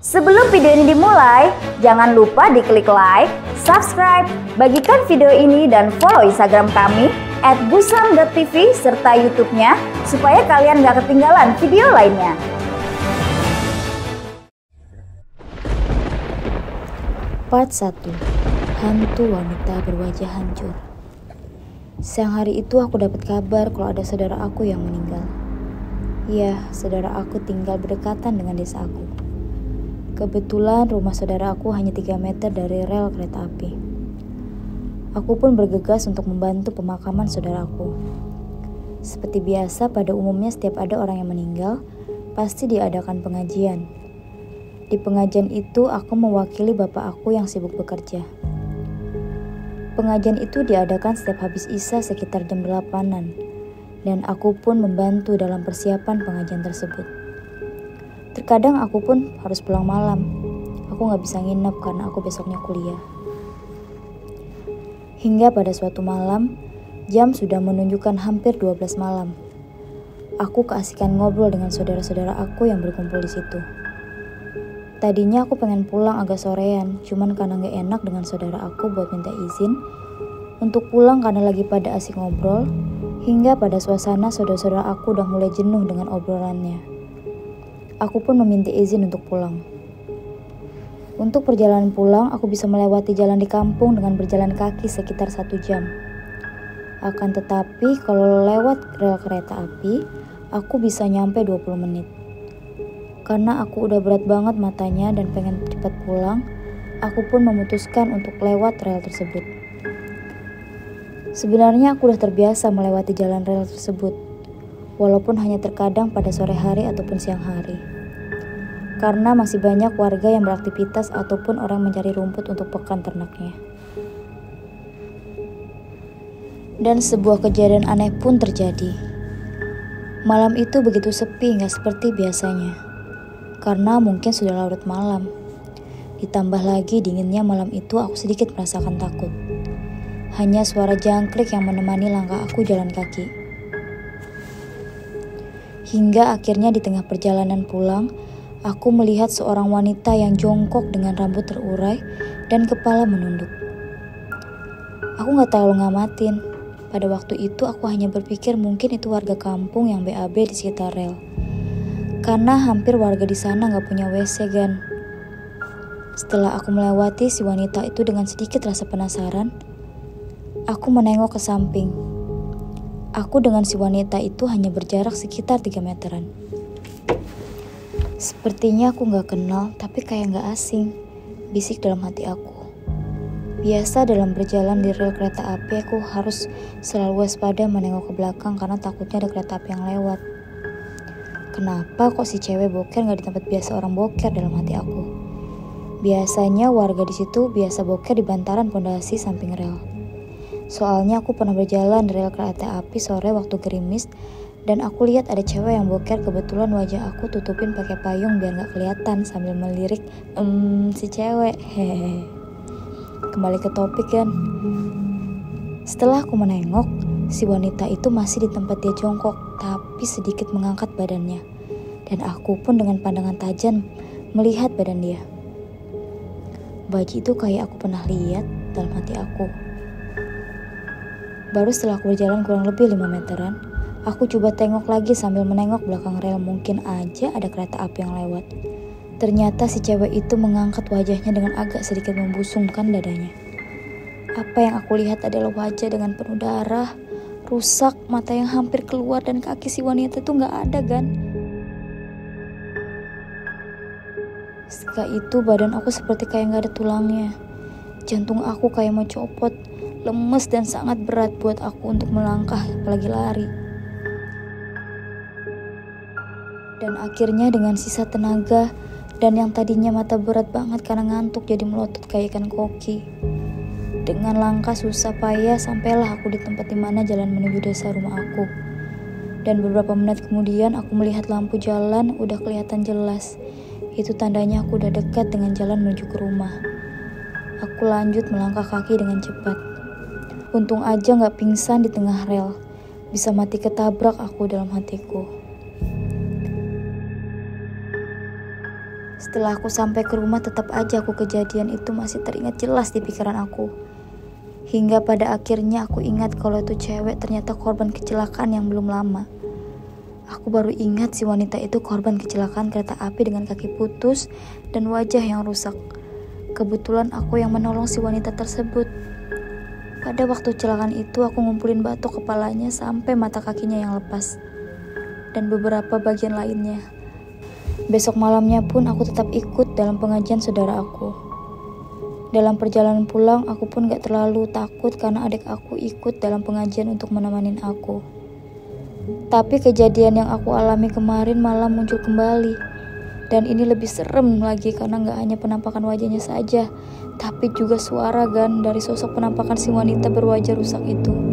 Sebelum video ini dimulai, jangan lupa diklik like, subscribe, bagikan video ini dan follow Instagram kami @busam.tv serta YouTube-nya supaya kalian gak ketinggalan video lainnya. Part 1. Hantu wanita berwajah hancur. Siang hari itu aku dapat kabar kalau ada saudara aku yang meninggal. Ya, saudara aku tinggal berdekatan dengan desa aku. Kebetulan rumah saudara aku hanya 3 meter dari rel kereta api. Aku pun bergegas untuk membantu pemakaman saudaraku. Seperti biasa, pada umumnya setiap ada orang yang meninggal, pasti diadakan pengajian. Di pengajian itu aku mewakili bapak aku yang sibuk bekerja. Pengajian itu diadakan setiap habis Isya sekitar jam 8-an, dan aku pun membantu dalam persiapan pengajian tersebut. Terkadang aku pun harus pulang malam. Aku gak bisa nginep karena aku besoknya kuliah. Hingga pada suatu malam, jam sudah menunjukkan hampir 12 malam. Aku keasikan ngobrol dengan saudara-saudara aku yang berkumpul di situ. Tadinya aku pengen pulang agak sorean, cuman karena gak enak dengan saudara aku buat minta izin untuk pulang karena lagi pada asik ngobrol, hingga pada suasana saudara-saudara aku udah mulai jenuh dengan obrolannya. Aku pun meminta izin untuk pulang. Untuk perjalanan pulang, aku bisa melewati jalan di kampung dengan berjalan kaki sekitar 1 jam. Akan tetapi, kalau lewat rel kereta api, aku bisa nyampe 20 menit. Karena aku udah berat banget matanya dan pengen cepat pulang, aku pun memutuskan untuk lewat rel tersebut. Sebenarnya aku udah terbiasa melewati jalan rel tersebut, walaupun hanya terkadang pada sore hari ataupun siang hari. Karena masih banyak warga yang beraktivitas ataupun orang mencari rumput untuk pakan ternaknya. Dan sebuah kejadian aneh pun terjadi. Malam itu begitu sepi, gak seperti biasanya. Karena mungkin sudah larut malam. Ditambah lagi dinginnya malam itu, aku sedikit merasakan takut. Hanya suara jangkrik yang menemani langkah aku jalan kaki. Hingga akhirnya di tengah perjalanan pulang, aku melihat seorang wanita yang jongkok dengan rambut terurai dan kepala menunduk. Aku gak terlalu ngamatin. Pada waktu itu aku hanya berpikir mungkin itu warga kampung yang BAB di sekitar rel. Karena hampir warga di sana gak punya WC kan. Setelah aku melewati si wanita itu dengan sedikit rasa penasaran, aku menengok ke samping. Aku dengan si wanita itu hanya berjarak sekitar 3 meteran. Sepertinya aku gak kenal, tapi kayak gak asing, bisik dalam hati aku. Biasa dalam berjalan di rel kereta api, aku harus selalu waspada menengok ke belakang karena takutnya ada kereta api yang lewat. Kenapa kok si cewek boker gak di tempat biasa orang boker dalam hati aku? Biasanya warga di situ biasa boker di bantaran pondasi samping rel. Soalnya aku pernah berjalan di rel kereta api sore waktu gerimis, dan aku lihat ada cewek yang boker, kebetulan wajah aku tutupin pakai payung biar gak kelihatan sambil melirik si cewek. Hehehe. Kembali ke topik kan. Setelah aku menengok, si wanita itu masih di tempat dia jongkok, tapi sedikit mengangkat badannya. Dan aku pun dengan pandangan tajam melihat badan dia. Baju itu kayak aku pernah lihat dalam hati aku. Baru setelah aku berjalan kurang lebih 5 meteran, aku coba tengok lagi sambil menengok belakang rel, mungkin aja ada kereta api yang lewat. Ternyata si cewek itu mengangkat wajahnya dengan agak sedikit membusungkan dadanya. Apa yang aku lihat adalah wajah dengan penuh darah, rusak, mata yang hampir keluar, dan kaki si wanita itu gak ada kan. Setelah itu badan aku seperti kayak gak ada tulangnya. Jantung aku kayak mau copot, lemes dan sangat berat buat aku untuk melangkah apalagi lari. Dan akhirnya dengan sisa tenaga dan yang tadinya mata berat banget karena ngantuk jadi melotot kayak ikan koki. Dengan langkah susah payah sampailah aku di tempat dimana jalan menuju desa rumah aku. Dan beberapa menit kemudian aku melihat lampu jalan udah kelihatan jelas. Itu tandanya aku udah dekat dengan jalan menuju ke rumah. Aku lanjut melangkah kaki dengan cepat. Untung aja gak pingsan di tengah rel. Bisa mati ketabrak aku dalam hatiku. Setelah aku sampai ke rumah, tetap aja kejadian itu masih teringat jelas di pikiran aku. Hingga pada akhirnya aku ingat kalau itu cewek ternyata korban kecelakaan yang belum lama. Aku baru ingat si wanita itu korban kecelakaan kereta api dengan kaki putus dan wajah yang rusak. Kebetulan aku yang menolong si wanita tersebut. Pada waktu kecelakaan itu aku ngumpulin batok kepalanya sampai mata kakinya yang lepas. Dan beberapa bagian lainnya. Besok malamnya pun aku tetap ikut dalam pengajian saudara aku. Dalam perjalanan pulang, aku pun gak terlalu takut karena adik aku ikut dalam pengajian untuk menemani aku. Tapi kejadian yang aku alami kemarin malah muncul kembali. Dan ini lebih serem lagi karena gak hanya penampakan wajahnya saja, tapi juga suara dari sosok penampakan si wanita berwajah rusak itu.